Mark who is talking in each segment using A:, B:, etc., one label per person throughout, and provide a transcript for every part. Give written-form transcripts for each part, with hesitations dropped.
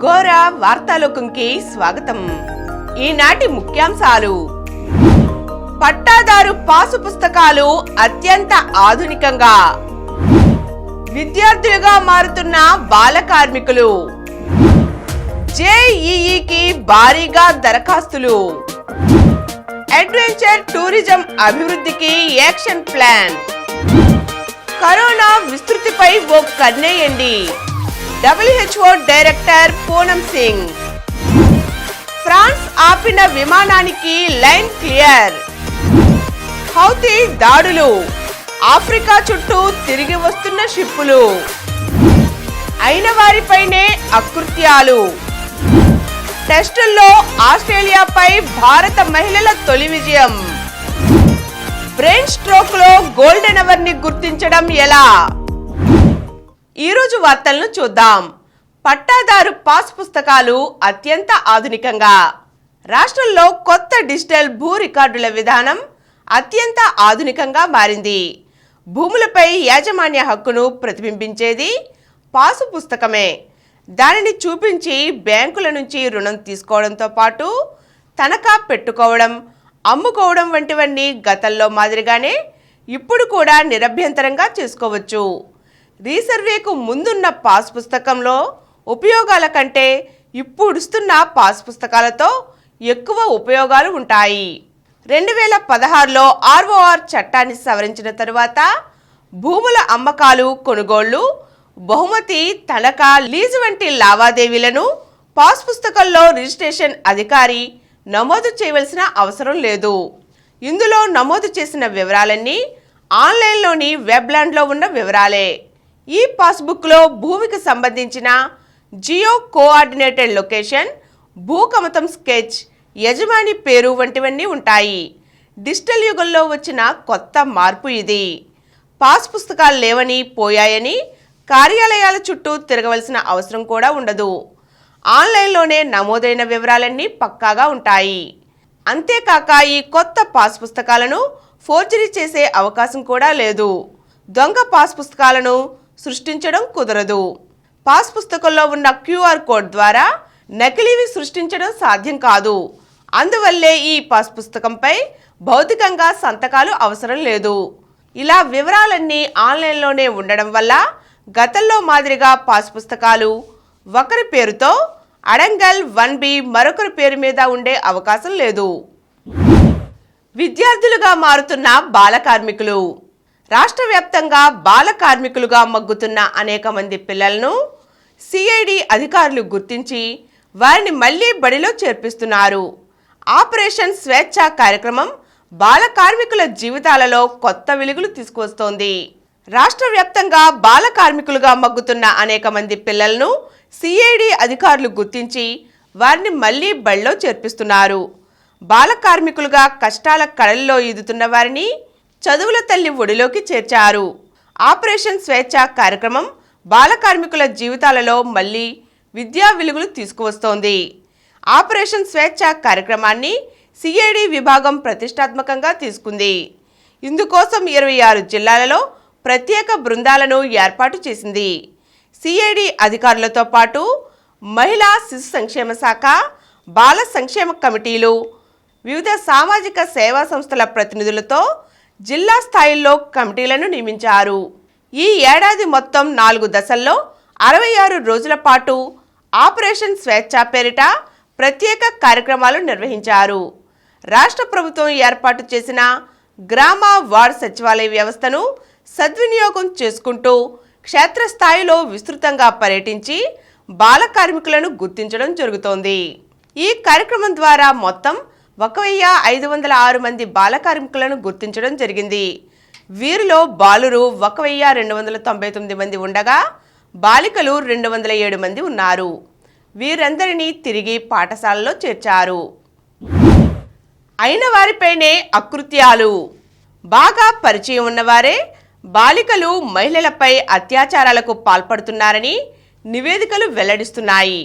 A: ఘోర వార్తాలోకంకి స్వాగతం. ఈనాటి ముఖ్యాంశాలు: పట్టాదారు పాసు పుస్తకాలు అత్యంత ఆధునికంగా, విద్యార్థులుగా మారుతున్న బాల కార్మికులు, జేఈఈకి భారీగా దరఖాస్తులు, అడ్వెంచర్ టూరిజం అభివృద్ధికి యాక్షన్ ప్లాన్, కరోనా విస్తృతిపై ఓ కన్నేయండి, WHO director Poonam Singh, France ఆపిన విమానానికి లైన్ క్లియర్, హౌతీ దాడులు, ఆఫ్రికా చుట్టూ తిరిగి వస్తున్న షిప్పులు, అయిన వారిపైనే అకృత్యాలు, టెస్టుల్లో ఆస్ట్రేలియాపై భారత మహిళల తొలి విజయం, బ్రెయిన్ స్ట్రోక్ లో గోల్డెన్ అవర్ ని గుర్తించడం ఎలా? ఈరోజు వార్తలను చూద్దాం. పట్టాదారు పాస్ పుస్తకాలు అత్యంత ఆధునికంగా. రాష్ట్రంలో కొత్త డిజిటల్ భూ రికార్డుల విధానం అత్యంత ఆధునికంగా మారింది. భూములపై యాజమాన్య హక్కును ప్రతిబింబించేది పాసు పుస్తకమే. దానిని చూపించి బ్యాంకుల నుంచి రుణం తీసుకోవడంతో పాటు తనఖా పెట్టుకోవడం, అమ్ముకోవడం వంటివన్నీ గతంలో మాదిరిగానే ఇప్పుడు కూడా నిరభ్యంతరంగా చేసుకోవచ్చు. రీసర్వేకు ముందున్న పాస్ పుస్తకంలో ఉపయోగాల కంటే ఇప్పుడుస్తున్న పాస్ పుస్తకాలతో ఎక్కువ ఉపయోగాలు ఉంటాయి. 2016లో ROR చట్టాన్ని సవరించిన తరువాత భూముల అమ్మకాలు, కొనుగోళ్లు, బహుమతి, తనఖా, లీజు వంటి లావాదేవీలను పాస్ పుస్తకంలో రిజిస్ట్రేషన్ అధికారి నమోదు చేయవలసిన అవసరం లేదు. ఇందులో నమోదు చేసిన వివరాలన్నీ ఆన్లైన్లోని వెబ్లాండ్లో ఉన్న వివరాలే. ఈ పాస్బుక్లో భూమికి సంబంధించిన జియో కోఆర్డినేటెడ్ లొకేషన్, భూకమతం స్కెచ్, యజమాని పేరు వంటివన్నీ ఉంటాయి. డిజిటల్ యుగంలో వచ్చిన కొత్త మార్పు ఇది. పాస్ పుస్తకాలు లేవని, పోయాయని కార్యాలయాల చుట్టూ తిరగవలసిన అవసరం కూడా ఉండదు. ఆన్లైన్లోనే నమోదైన వివరాలన్నీ పక్కాగా ఉంటాయి. అంతేకాక ఈ కొత్త పాస్ పుస్తకాలను ఫోర్జరీ చేసే అవకాశం కూడా లేదు. దొంగ పాస్ పుస్తకాలను సృష్టించడం కుదరదు. పాస్ పుస్తకంలో ఉన్న QR కోడ్ ద్వారా నకిలీవి సృష్టించడం సాధ్యం కాదు. అందువల్లే ఈ పాస్ పుస్తకంపై భౌతికంగా సంతకాలు అవసరం లేదు. ఇలా వివరాలన్నీ ఆన్లైన్లోనే ఉండడం వల్ల గతంలో మాదిరిగా పాస్ పుస్తకాలు ఒకరి పేరుతో అడంగల్ 1B మరొకరి పేరు మీద ఉండే అవకాశం లేదు. విద్యార్థులుగా మారుతున్న బాల కార్మికులు. రాష్ట్ర వ్యాప్తంగా బాల కార్మికులుగా మగ్గుతున్న అనేక మంది పిల్లలను CID అధికారులు గుర్తించి వారిని మళ్లీ బడిలో చేర్పిస్తున్నారు. ఆపరేషన్ స్వేచ్ఛ కార్యక్రమం బాల కార్మికుల జీవితాలలో కొత్త వెలుగులు తీసుకువస్తోంది. రాష్ట్ర వ్యాప్తంగా బాల కార్మికులుగా మగ్గుతున్న అనేక మంది పిల్లలను CID అధికారులు గుర్తించి వారిని మళ్లీ బడిలో చేర్పిస్తున్నారు. బాల కార్మికులుగా కష్టాల కడలిలో ఈదుతున్న వారిని చదువుల తల్లి ఒడిలోకి చేర్చారు. ఆపరేషన్ స్వేచ్ఛ కార్యక్రమం బాల కార్మికుల జీవితాలలో మళ్లీ విద్యా వెలుగులు తీసుకువస్తోంది. ఆపరేషన్ స్వేచ్ఛ కార్యక్రమాన్ని CID విభాగం ప్రతిష్టాత్మకంగా తీసుకుంది. ఇందుకోసం 26 జిల్లాలలో ప్రత్యేక బృందాలను ఏర్పాటు చేసింది. CID అధికారులతో పాటు మహిళా శిశు సంక్షేమ శాఖ, బాల సంక్షేమ కమిటీలు, వివిధ సామాజిక సేవా సంస్థల ప్రతినిధులతో జిల్లా స్థాయిలో కమిటీలను నియమించారు. ఈ ఏడాది మొత్తం 4 దశల్లో 66 రోజుల పాటు ఆపరేషన్ స్వేచ్ఛ పేరిట ప్రత్యేక కార్యక్రమాలు నిర్వహించారు. రాష్ట్ర ప్రభుత్వం ఏర్పాటు చేసిన గ్రామ వార్డ్ సచివాలయ వ్యవస్థను సద్వినియోగం చేసుకుంటూ క్షేత్రస్థాయిలో విస్తృతంగా పర్యటించి బాల కార్మికులను గుర్తించడం జరుగుతోంది. ఈ కార్యక్రమం ద్వారా మొత్తం 1506 మంది బాల కార్మికులను గుర్తించడం జరిగింది. వీరిలో బాలురు 1299 మంది ఉండగా బాలికలు 207 మంది ఉన్నారు. వీరందరినీ తిరిగి పాఠశాలలో చేర్చారు. అయిన వారిపైనే అకృత్యాలు. బాగా పరిచయం ఉన్నవారే బాలికలు, మహిళలపై అత్యాచారాలకు పాల్పడుతున్నారని నివేదికలు వెల్లడిస్తున్నాయి.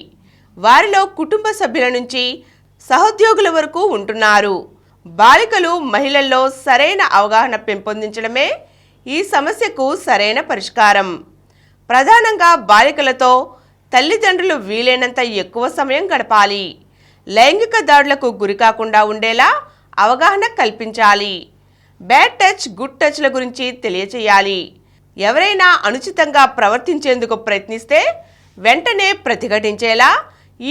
A: వారిలో కుటుంబ సభ్యుల నుంచి సహోద్యోగుల వరకు ఉంటున్నారు. బాలికలు, మహిళల్లో సరైన అవగాహన పెంపొందించడమే ఈ సమస్యకు సరైన పరిష్కారం. ప్రధానంగా బాలికలతో తల్లిదండ్రులు వీలైనంత ఎక్కువ సమయం గడపాలి. లైంగిక దాడులకు గురికాకుండా ఉండేలా అవగాహన కల్పించాలి. బ్యాడ్ టచ్, గుడ్ టచ్ల గురించి తెలియచేయాలి. ఎవరైనా అనుచితంగా ప్రవర్తించేందుకు ప్రయత్నిస్తే వెంటనే ప్రతిఘటించేలా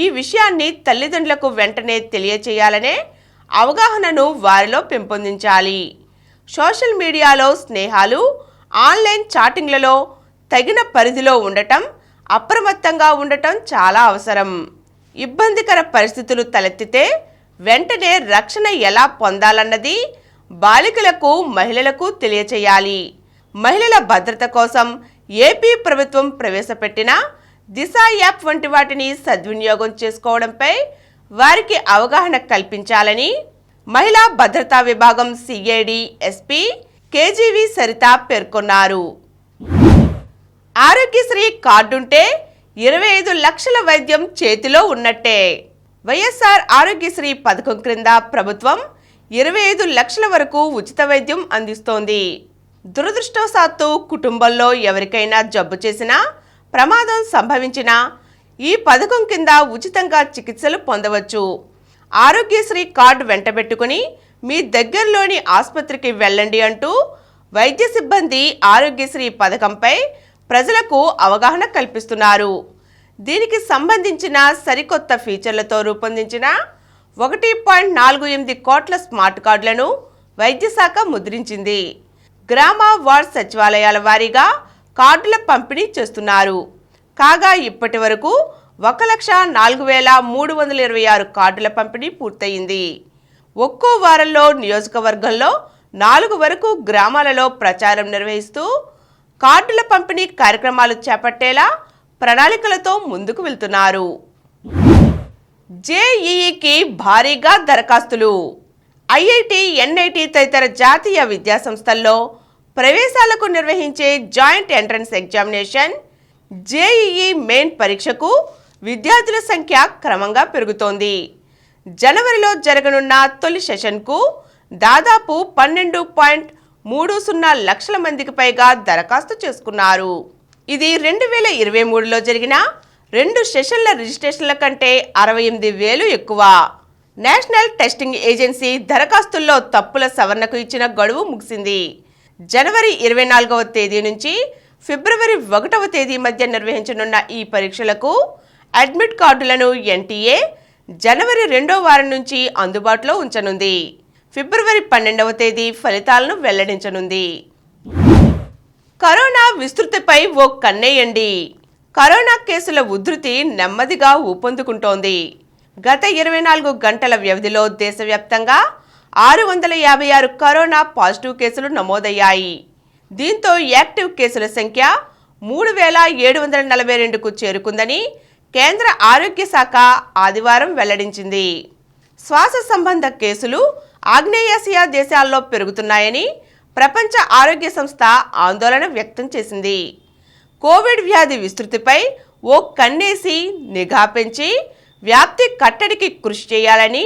A: ఈ విషయాన్ని తల్లిదండ్రులకు వెంటనే తెలియచేయాలనే అవగాహనను వారిలో పెంపొందించాలి. సోషల్ మీడియాలో స్నేహాలు, ఆన్లైన్ చాటింగ్లలో తగిన పరిధిలో ఉండటం, అప్రమత్తంగా ఉండటం చాలా అవసరం. ఇబ్బందికర పరిస్థితులు తలెత్తితే వెంటనే రక్షణ ఎలా పొందాలన్నది బాలికలకు, మహిళలకు తెలియచేయాలి. మహిళల భద్రత కోసం ఏపీ ప్రభుత్వం ప్రవేశపెట్టిన దిశ యాప్ వంటి వాటిని సద్వినియోగం చేసుకోవడంపై వారికి అవగాహన కల్పించాలని మహిళా భద్రతా విభాగం సిఐడి ఎస్పీ కేజీవి సరిత పేర్కొన్నారు. ఆరోగ్యశ్రీ కార్డుంటే 25 లక్షల వైద్యం చేతిలో ఉన్నట్టే. వైఎస్ఆర్ ఆరోగ్యశ్రీ పథకం క్రింద ప్రభుత్వం 25 లక్షల వరకు ఉచిత వైద్యం అందిస్తోంది. దురదృష్టవశాత్తు కుటుంబంలో ఎవరికైనా జబ్బు చేసినా, ప్రమాదం సంభవించినా ఈ పథకం కింద ఉచితంగా చికిత్సలు పొందవచ్చు. ఆరోగ్యశ్రీ కార్డు వెంటబెట్టుకుని మీ దగ్గరలోని ఆసుపత్రికి వెళ్ళండి అంటూ వైద్య సిబ్బంది ఆరోగ్యశ్రీ పథకంపై ప్రజలకు అవగాహన కల్పిస్తున్నారు. దీనికి సంబంధించిన సరికొత్త ఫీచర్లతో రూపొందించిన 1.48 కోట్ల స్మార్ట్ కార్డులను వైద్య శాఖ ముద్రించింది. గ్రామ, వార్డ్ సచివాలయాల వారీగా కార్డుల పంపిణీ చేస్తున్నారు. కాగా ఇప్పటి వరకు 1,04,326 కార్డుల పంపిణీ పూర్తయింది. ఒక్కో వారంలో నియోజకవర్గంలో 4 వరకు గ్రామాలలో ప్రచారం నిర్వహిస్తూ కార్డుల పంపిణీ కార్యక్రమాలు చేపట్టేలా ప్రణాళికలతో ముందుకు వెళ్తున్నారు. జేఈఈకి భారీగా దరఖాస్తులు. ఐఐటి, ఎన్ఐటి తదితర జాతీయ విద్యాసంస్థల్లో ప్రవేశాలకు నిర్వహించే joint entrance examination JEE main పరీక్షకు విద్యార్థుల సంఖ్య క్రమంగా పెరుగుతోంది. జనవరిలో జరగనున్న తొలి సెషన్కు దాదాపు 12.30 లక్షల మందికి పైగా దరఖాస్తు చేసుకున్నారు. ఇది 2023లో జరిగిన 2 సెషన్ల రిజిస్ట్రేషన్ల కంటే 68,000 ఎక్కువ. నేషనల్ టెస్టింగ్ ఏజెన్సీ దరఖాస్తుల్లో తప్పుల సవరణకు ఇచ్చిన గడువు ముగిసింది. జనవరి 24వ తేదీ నుంచి ఫిబ్రవరి 1వ తేదీ మధ్య నిర్వహించనున్న ఈ పరీక్షలకు అడ్మిట్ కార్డులను ఎన్టీఏ జనవరి 2వ వారం నుంచి అందుబాటులో ఉంచనుంది. ఫిబ్రవరి 12వ తేదీ ఫలితాలను వెల్లడించనుంది. కరోనా విస్తృతిపై ఓ కన్నేయండి. కరోనా కేసుల ఉధృతి నెమ్మదిగా ఊపందుకుంటోంది. గత 24 గంటల వ్యవధిలో దేశవ్యాప్తంగా 656 కరోనా పాజిటివ్ కేసులు నమోదయ్యాయి. దీంతో యాక్టివ్ కేసుల సంఖ్య 3,742కు చేరుకుందని కేంద్ర ఆరోగ్య శాఖ ఆదివారం వెల్లడించింది. శ్వాస సంబంధ కేసులు ఆగ్నేయాసియా దేశాల్లో పెరుగుతున్నాయని ప్రపంచ ఆరోగ్య సంస్థ ఆందోళన వ్యక్తం చేసింది. కోవిడ్ వ్యాధి విస్తృతిపై ఓ కన్నేసి నిఘా పెంచి వ్యాప్తి కట్టడికి కృషి చేయాలని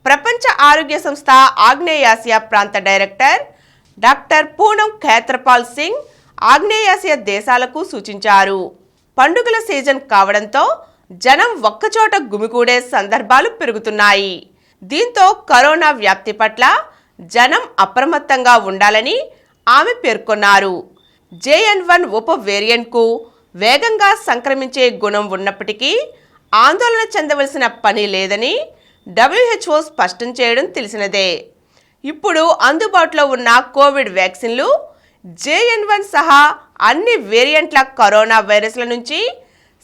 A: ప్రపంచ ఆరోగ్య సంస్థ ఆగ్నేయాసియా ప్రాంత డైరెక్టర్ డాక్టర్ పూనం ఖేత్రపాల్ సింగ్ ఆగ్నేయాసియా దేశాలకు సూచించారు. పండుగల సీజన్ కావడంతో జనం ఒక్కచోట గుమికూడే సందర్భాలు పెరుగుతున్నాయి. దీంతో కరోనా వ్యాప్తి పట్ల జనం అప్రమత్తంగా ఉండాలని ఆమె పేర్కొన్నారు. JN1 ఉప వేరియంట్కు వేగంగా సంక్రమించే గుణం ఉన్నప్పటికీ ఆందోళన చెందవలసిన పని లేదని WHO స్పష్టం చేయడం తెలిసినదే. ఇప్పుడు అందుబాటులో ఉన్న కోవిడ్ వ్యాక్సిన్లు JN1 సహా అన్ని వేరియంట్ల కరోనా వైరస్ల నుంచి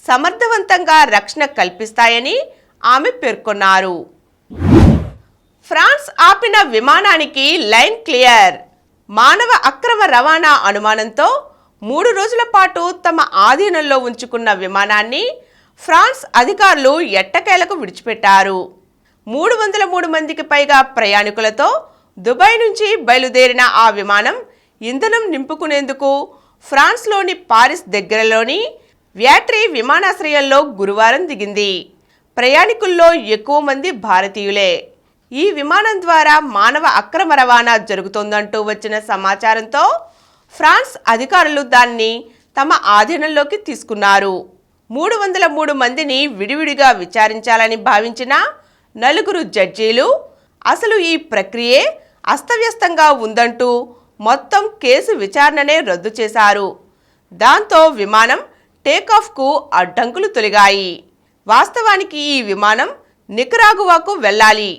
A: సమర్థవంతంగా రక్షణ కల్పిస్తాయని ఆమె పేర్కొన్నారు. ఫ్రాన్స్ ఆపిన విమానానికి లైన్ క్లియర్. మానవ అక్రమ రవాణా అనుమానంతో 3 రోజుల పాటు తమ ఆధీనంలో ఉంచుకున్న విమానాన్ని ఫ్రాన్స్ అధికారులు ఎట్టకేలకు విడిచిపెట్టారు. 303 మందికి పైగా ప్రయాణికులతో దుబాయ్ నుంచి బయలుదేరిన ఆ విమానం ఇంధనం నింపుకునేందుకు ఫ్రాన్స్లోని పారిస్ దగ్గరలోని వ్యాట్రీ విమానాశ్రయంలో గురువారం దిగింది. ప్రయాణికుల్లో ఎక్కువ మంది భారతీయులే. ఈ విమానం ద్వారా మానవ అక్రమ రవాణా జరుగుతోందంటూ వచ్చిన సమాచారంతో ఫ్రాన్స్ అధికారులు దాన్ని తమ ఆధీనంలోకి తీసుకున్నారు. 303 మందిని విడివిడిగా విచారించాలని భావించిన 4 జడ్జీలు అసలు ఈ ప్రక్రియే అస్తవ్యస్తంగా ఉందంటూ మొత్తం కేసు విచారణనే రద్దు చేశారు. దాంతో విమానం టేకాఫ్కు అడ్డంకులు తొలగాయి. వాస్తవానికి ఈ విమానం నికరాగువాకు వెళ్ళాలి.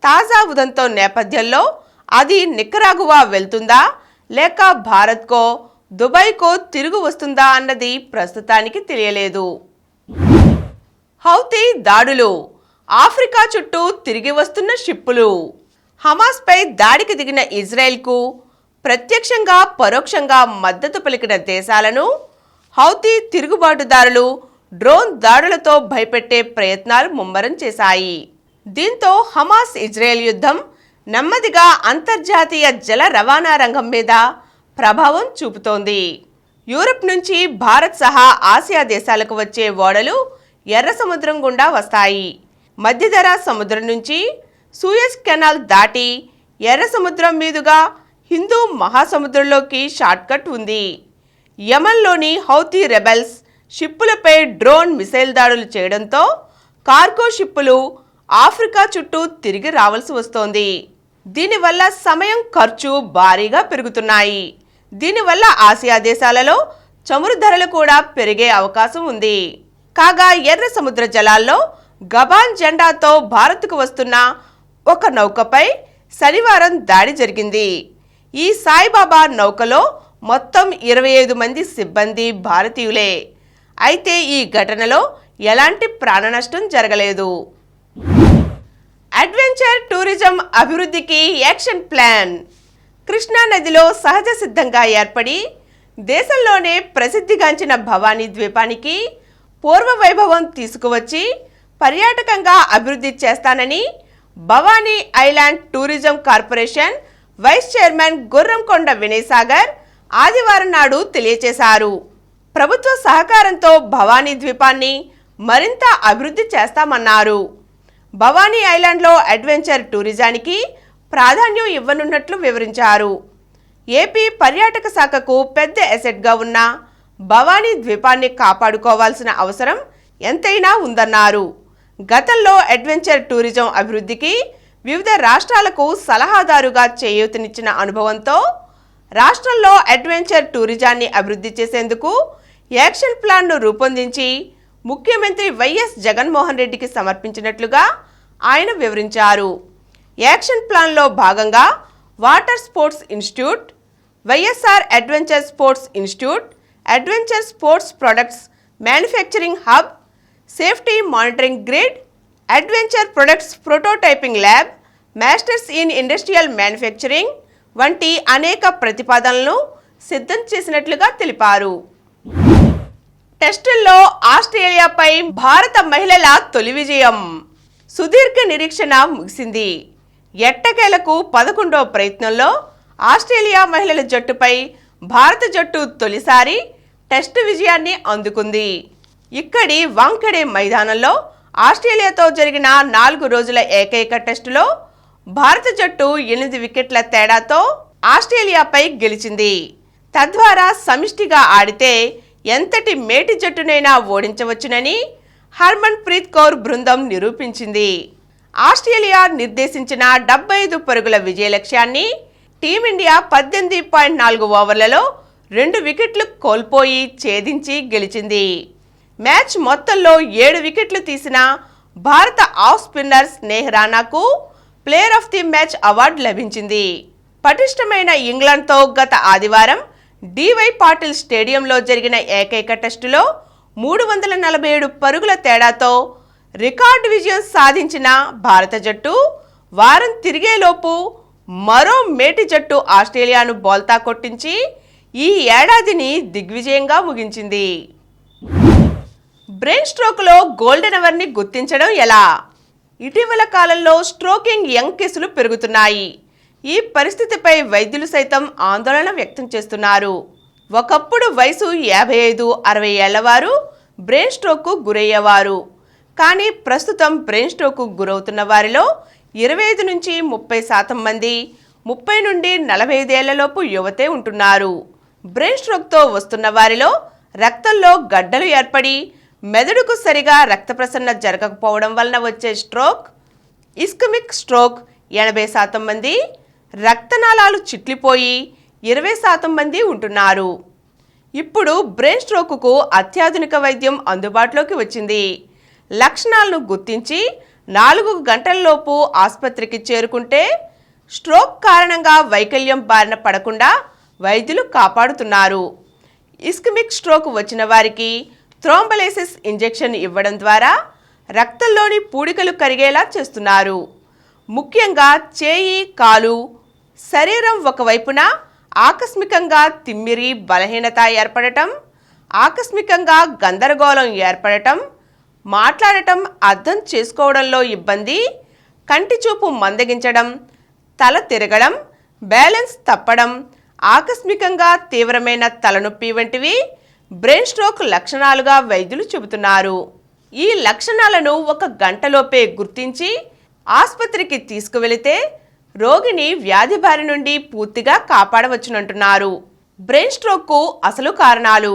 A: తాజా ఉదంతం నేపథ్యంలో అది నికరాగువా వెళ్తుందా లేక భారత్కో దుబాయ్కో తిరుగు వస్తుందా అన్నది ప్రస్తుతానికి తెలియలేదు. హౌతీ దాడులు, ఆఫ్రికా చుట్టూ తిరిగి వస్తున్న షిప్పులు. హమాస్పై దాడికి దిగిన ఇజ్రాయెల్కు ప్రత్యక్షంగా పరోక్షంగా మద్దతు పలికిన దేశాలను హౌతీ తిరుగుబాటుదారులు డ్రోన్ దాడులతో భయపెట్టే ప్రయత్నాలు ముమ్మరం చేశాయి. దీంతో హమాస్ ఇజ్రాయెల్ యుద్ధం నెమ్మదిగా అంతర్జాతీయ జల రవాణా రంగం మీద ప్రభావం చూపుతోంది. యూరప్ నుంచి భారత్ సహా ఆసియా దేశాలకు వచ్చే ఓడలు ఎర్ర సముద్రం గుండా వస్తాయి. మధ్యధరా సముద్రం నుంచి సూయజ్ కెనాల్ దాటి ఎర్ర సముద్రం మీదుగా హిందూ మహాసముద్రంలోకి షార్ట్కట్ ఉంది. యమన్లోని హౌతీ రెబెల్స్ షిప్పులపై డ్రోన్ మిసైల్ దాడులు చేయడంతో కార్గో షిప్పులు ఆఫ్రికా చుట్టూ తిరిగి రావాల్సి వస్తోంది. దీనివల్ల సమయం, ఖర్చు భారీగా పెరుగుతున్నాయి. దీనివల్ల ఆసియా దేశాలలో చమురు ధరలు కూడా పెరిగే అవకాశం ఉంది. కాగా ఎర్ర సముద్ర జలాల్లో గబాన్ జెండాతో భారత్కు వస్తున్న ఒక నౌకపై శనివారం దాడి జరిగింది. ఈ సాయిబాబా నౌకలో మొత్తం 25 మంది సిబ్బంది భారతీయులే. అయితే ఈ ఘటనలో ఎలాంటి ప్రాణనష్టం జరగలేదు. అడ్వెంచర్ టూరిజం అభివృద్ధికి యాక్షన్ ప్లాన్. కృష్ణా నదిలో సహజ సిద్ధంగా ఏర్పడి దేశంలోనే ప్రసిద్ధిగాంచిన భవానీ ద్వీపానికి పూర్వ వైభవం తీసుకువచ్చి పర్యాటకంగా అభివృద్ధి చేస్తానని Bhavani island tourism corporation vice chairman Gurramkonda Vinay Sagar ఆదివారం నాడు తెలియజేశారు. ప్రభుత్వ సహకారంతో భవానీ ద్వీపాన్ని మరింత అభివృద్ధి చేస్తామన్నారు. భవానీ ఐలాండ్లో అడ్వెంచర్ టూరిజానికి ప్రాధాన్యం ఇవ్వనున్నట్లు వివరించారు. ఏపీ పర్యాటక శాఖకు పెద్ద ఎసెట్గా ఉన్న భవానీ ద్వీపాన్ని కాపాడుకోవాల్సిన అవసరం ఎంతైనా ఉందన్నారు. గతంలో అడ్వెంచర్ టూరిజం అభివృద్ధికి వివిధ రాష్ట్రాలకు సలహాదారుగా చేయూతనిచ్చిన అనుభవంతో రాష్ట్రంలో అడ్వెంచర్ టూరిజాన్ని అభివృద్ధి చేసేందుకు యాక్షన్ ప్లాన్ను రూపొందించి ముఖ్యమంత్రి వైఎస్ జగన్మోహన్ రెడ్డికి సమర్పించినట్లుగా ఆయన వివరించారు. యాక్షన్ ప్లాన్లో భాగంగా water sports institute, YSR adventure sports institute, adventure sports products manufacturing hub, safety monitoring grid, adventure products prototyping lab, masters in industrial manufacturing వంటి అనేక ప్రతిపాదనలను సిద్ధం చేసినట్లుగా తెలిపారు. టెస్టుల్లో ఆస్ట్రేలియాపై భారత మహిళల తొలి విజయం. సుదీర్ఘ నిరీక్షణ ముగిసింది. ఎట్టకేలకు 11వ ప్రయత్నంలో ఆస్ట్రేలియా మహిళల జట్టుపై భారత జట్టు తొలిసారి టెస్టు విజయాన్ని అందుకుంది. ఇక్కడి వాంఖెడే మైదానంలో ఆస్ట్రేలియాతో జరిగిన 4 రోజుల ఏకైక టెస్టులో భారత జట్టు 8 వికెట్ల తేడాతో ఆస్ట్రేలియాపై గెలిచింది. తద్వారా సమిష్టిగా ఆడితే ఎంతటి మేటి జట్టునైనా ఓడించవచ్చునని హర్మన్ ప్రీత్ కౌర్ బృందం నిరూపించింది. ఆస్ట్రేలియా నిర్దేశించిన 75 పరుగుల విజయ లక్ష్యాన్ని టీమిండియా 18.4 ఓవర్లలో 2 వికెట్లు కోల్పోయి ఛేదించి గెలిచింది. మ్యాచ్ మొత్తంలో 7 వికెట్లు తీసిన భారత ఆఫ్ స్పిన్నర్ స్నేహ్ రాణాకు player of the match award లభించింది. పటిష్టమైన ఇంగ్లాండ్తో గత ఆదివారం డివై పాటిల్ స్టేడియంలో జరిగిన ఏకైక టెస్టులో 347 పరుగుల తేడాతో రికార్డు విజయం సాధించిన భారత జట్టు వారం తిరిగేలోపు మరో మేటి జట్టు ఆస్ట్రేలియాను బోల్తా కొట్టించి ఈ ఏడాదిని దిగ్విజయంగా ముగించింది. బ్రెయిన్ స్ట్రోక్లో గోల్డెన్ అవర్ని గుర్తించడం ఎలా? ఇటీవల కాలంలో స్ట్రోకింగ్ యంగ్ కేసులు పెరుగుతున్నాయి. ఈ పరిస్థితిపై వైద్యులు సైతం ఆందోళన వ్యక్తం చేస్తున్నారు. ఒకప్పుడు వయసు 55-60 ఏళ్ల వారు బ్రెయిన్ స్ట్రోక్కు గురయ్యేవారు. కానీ ప్రస్తుతం బ్రెయిన్ స్ట్రోక్కు గురవుతున్న వారిలో 25 నుంచి 30% మంది 30 నుండి 45 ఏళ్లలోపు యువతే ఉంటున్నారు. బ్రెయిన్ స్ట్రోక్తో వస్తున్న వారిలో రక్తంలో గడ్డలు ఏర్పడి మెదడుకు సరిగా రక్త ప్రసరణ జరగకపోవడం వలన వచ్చే స్ట్రోక్, ఇస్కెమిక్ స్ట్రోక్ 80% మంది, రక్తనాళాలు చిట్లిపోయి 20% మంది ఉంటున్నారు. ఇప్పుడు బ్రెయిన్ స్ట్రోకుకు అత్యాధునిక వైద్యం అందుబాటులోకి వచ్చింది. లక్షణాలను గుర్తించి 4 గంటలలోపు ఆసుపత్రికి చేరుకుంటే స్ట్రోక్ కారణంగా వైకల్యం బారిన పడకుండా వైద్యులు కాపాడుతున్నారు. ఇస్కెమిక్ స్ట్రోక్ వచ్చిన వారికి థ్రోంబోలైసిస్ ఇంజెక్షన్ ఇవ్వడం ద్వారా రక్తంలోని పూడికలు కరిగేలా చేస్తున్నారు. ముఖ్యంగా చేయి, కాలు, శరీరం ఒకవైపున ఆకస్మికంగా తిమ్మిరి, బలహీనత ఏర్పడటం, ఆకస్మికంగా గందరగోళం ఏర్పడటం, మాట్లాడటం, అర్థం చేసుకోవడంలో ఇబ్బంది, కంటి చూపు మందగించడం, తల తిరగడం, బ్యాలెన్స్ తప్పడం, ఆకస్మికంగా తీవ్రమైన తలనొప్పి వంటివి బ్రెయిన్ స్ట్రోక్ లక్షణాలుగా వైద్యులు చెబుతున్నారు. ఈ లక్షణాలను 1 గంటలోపే గుర్తించి ఆసుపత్రికి తీసుకువెళితే రోగిని వ్యాధి బారి నుండి పూర్తిగా కాపాడవచ్చునంటున్నారు. బ్రెయిన్ స్ట్రోక్కు అసలు కారణాలు.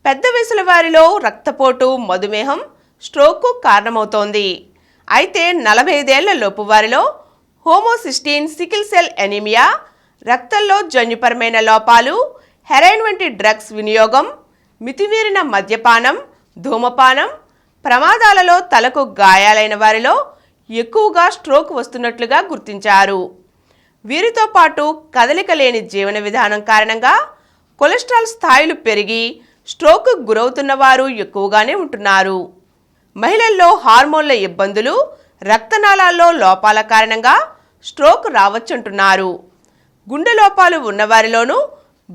A: పెద్ద వయసుల వారిలో రక్తపోటు, మధుమేహం స్ట్రోక్కు కారణమవుతోంది. అయితే 45 ఏళ్ల లోపు వారిలో హోమోసిస్టిన్, సికిల్ సెల్ ఎనీమియా, రక్తంలో జన్యుపరమైన లోపాలు, హెరాయిన్ వంటి డ్రగ్స్ వినియోగం, మితిమీరిన మద్యపానం, ధూమపానం, ప్రమాదాలలో తలకు గాయాలైన వారిలో ఎక్కువగా స్ట్రోక్ వస్తున్నట్లుగా గుర్తించారు. వీరితో పాటు కదలిక లేని జీవన విధానం కారణంగా కొలెస్ట్రాల్ స్థాయిలు పెరిగి స్ట్రోక్కు గురవుతున్న వారు ఎక్కువగానే ఉంటున్నారు. మహిళల్లో హార్మోన్ల ఇబ్బందులు, రక్తనాళాల్లో లోపాల కారణంగా స్ట్రోక్ రావచ్చంటున్నారు. గుండె లోపాలు ఉన్నవారిలోనూ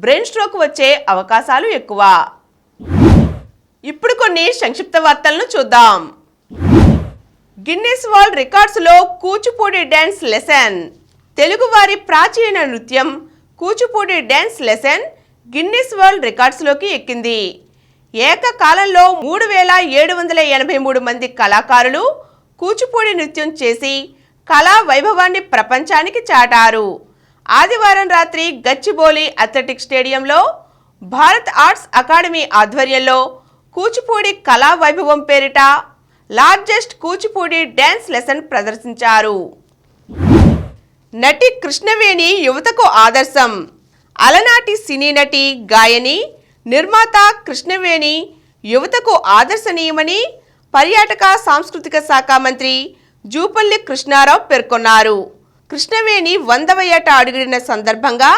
A: బ్రెయిన్ స్ట్రోక్ వచ్చే అవకాశాలు ఎక్కువ. ఇప్పుడు కొన్ని సంక్షిప్త వార్తలను చూద్దాం. గిన్నిస్ వరల్డ్ రికార్డ్స్లో కూచిపూడి డ్యాన్స్ లెసన్. తెలుగువారి ప్రాచీన నృత్యం Kuchipudi dance lesson Guinness world రికార్డ్స్లోకి ఎక్కింది. ఏకకాలంలో 3783 మంది కళాకారులు కూచిపూడి నృత్యం చేసి కళా వైభవాన్ని ప్రపంచానికి చాటారు. ఆదివారం రాత్రి గచ్చిబౌలి అథ్లెటిక్స్ స్టేడియంలో భారత్ ఆర్ట్స్ అకాడమీ ఆధ్వర్యంలో కూచిపూడి కళా వైభవం పేరిట లార్జెస్ట్ కూచిపూడి డ్యాన్స్ లెసన్ ప్రదర్శించారు. నటి కృష్ణవేణి యువతకు ఆదర్శం. అలనాటి సినీ నటి, గాయని, నిర్మాత కృష్ణవేణి యువతకు ఆదర్శనీయమని పర్యాటక సాంస్కృతిక శాఖ మంత్రి జూపల్లి కృష్ణారావు పేర్కొన్నారు. కృష్ణవేణి 100వ ఏట అడుగుడిన సందర్భంగా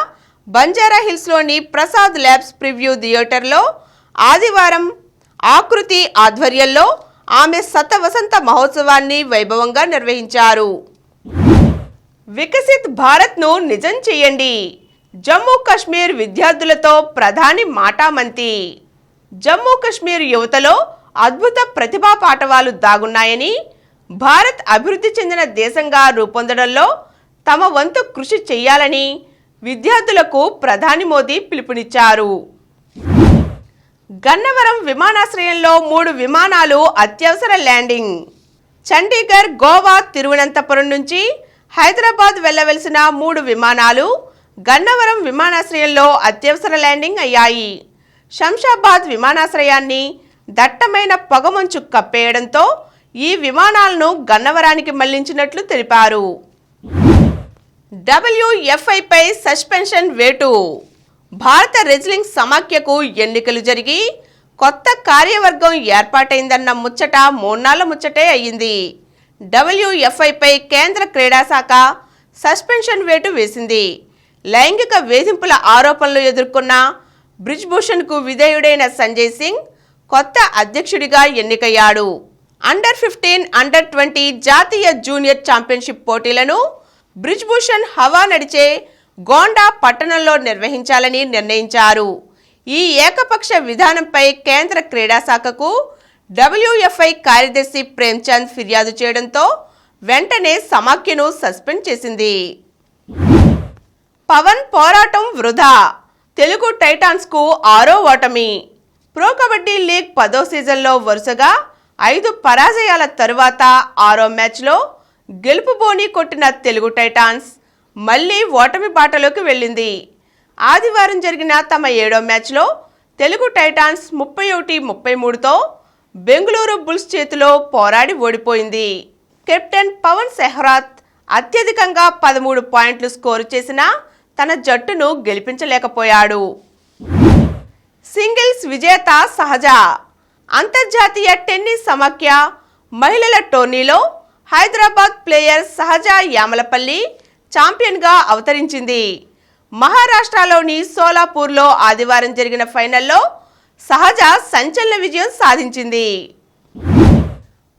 A: బంజారా హిల్స్లోని ప్రసాద్ ల్యాబ్స్ ప్రివ్యూ థియేటర్లో ఆదివారం ఆకృతి ఆధ్వర్యంలో ఆమె శతవసంత మహోత్సవాన్ని వైభవంగా నిర్వహించారు. వికసిత్ భారత్ను నిజం చేయండి. జమ్మూ కాశ్మీర్ విద్యార్థులతో ప్రధాని మాటామంతి. జమ్మూ కాశ్మీర్ యువతలో అద్భుత ప్రతిభా పాటవాలు దాగున్నాయని, భారత్ అభివృద్ధి చెందిన దేశంగా రూపొందడంలో తమ వంతు కృషి చేయాలని విద్యార్థులకు ప్రధాని మోదీ పిలుపునిచ్చారు. గన్నవరం విమానాశ్రయంలో 3 విమానాలు అత్యవసర ల్యాండింగ్. చండీగఢ్, గోవా, తిరువనంతపురం నుంచి హైదరాబాద్ వెళ్లవలసిన 3 విమానాలు గన్నవరం విమానాశ్రయంలో అత్యవసర ల్యాండింగ్ అయ్యాయి. శంషాబాద్ విమానాశ్రయాన్ని దట్టమైన పొగమంచు కప్పేయడంతో ఈ విమానాలను గన్నవరానికి మళ్లించినట్లు తెలిపారు. WFIపై సస్పెన్షన్ వేటు. భారత రెజ్లింగ్ సమాఖ్యకు ఎన్నికలు జరిగి కొత్త కార్యవర్గం ఏర్పాటైందన్న ముచ్చట మోన్నాళ్ల ముచ్చటే అయ్యింది. WFIపై కేంద్ర క్రీడా శాఖ సస్పెన్షన్ వేటు వేసింది. లైంగిక వేధింపుల ఆరోపణలు ఎదుర్కొన్న బ్రిజ్భూషణ్కు విధేయుడైన సంజయ్ సింగ్ కొత్త అధ్యక్షుడిగా ఎన్నికయ్యాడు. అండర్-15, అండర్-20 జాతీయ జూనియర్ ఛాంపియన్షిప్ పోటీలను బ్రిజ్భూషణ్ హవా నడిచే గోండా పట్టణంలో నిర్వహించాలని నిర్ణయించారు. ఈ ఏకపక్ష విధానంపై కేంద్ర క్రీడా శాఖకు WFI కార్యదర్శి ప్రేమ్చంద్ ఫిర్యాదు చేయడంతో వెంటనే సమాఖ్యను సస్పెండ్ చేసింది. పవన్ పోరాటం వృధా. తెలుగు టైటాన్స్కు 6వ ఓటమి. ప్రో కబడ్డీ లీగ్ 10వ సీజన్లో వరుసగా 5 పరాజయాల తరువాత 6వ మ్యాచ్లో గెలుపు బోని కొట్టిన తెలుగు టైటాన్స్ మళ్లీ ఓటమి బాటలోకి వెళ్ళింది. ఆదివారం జరిగిన తమ 7వ మ్యాచ్లో తెలుగు టైటాన్స్ 31-33తో బెంగళూరు బుల్స్ చేతిలో పోరాడి ఓడిపోయింది. కెప్టెన్ పవన్ సెహ్రాత్ అత్యధికంగా 13 పాయింట్లు స్కోరు చేసినా తన జట్టును గెలిపించలేకపోయాడు. సింగిల్స్ విజేత సహజ అంతర్జాతీయ టెన్నిస్ సమాఖ్య మహిళల టోర్నీలో హైదరాబాద్ ప్లేయర్ సహజ యామలపల్లి ఛాంపియన్గా అవతరించింది. మహారాష్ట్రలోని సోలాపూర్లో ఆదివారం జరిగిన ఫైనల్లో సహజ సంచలన విజయం సాధించింది.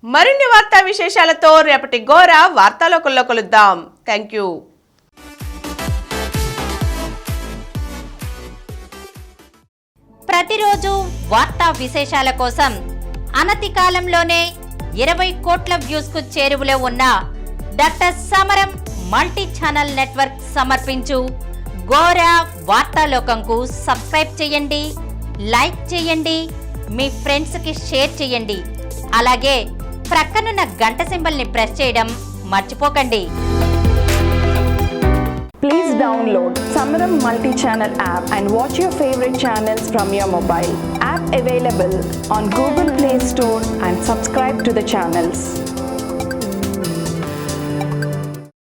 A: మరిన్ని వార్తా విశేషాలతో రేపటి ఘోర వార్తాలోకంలో కలుద్దాం. Thank you.
B: ప్రతిరోజు వార్తా విశేషాల కోసం అనతి కాలంలోనే 20 కోట్ల వ్యూస్ కు చేరువలో ఉన్న డాక్టర్ సమరం మల్టీ ఛానల్ నెట్వర్క్ సమర్పించు ఘోర వార్తాలోకంకు సబ్స్క్రైబ్ చేయండి, లైక్ చేయండి, మీ ఫ్రెండ్స్ కి షేర్ చేయండి. అలాగే ప్రక్కనున్న గంట సింబల్ ని ప్రెస్ చేయడం మర్చిపోకండి.
C: Please download Samaram multi-channel app and watch your favorite channels from your mobile. App available on Google Play Store and subscribe to the channels.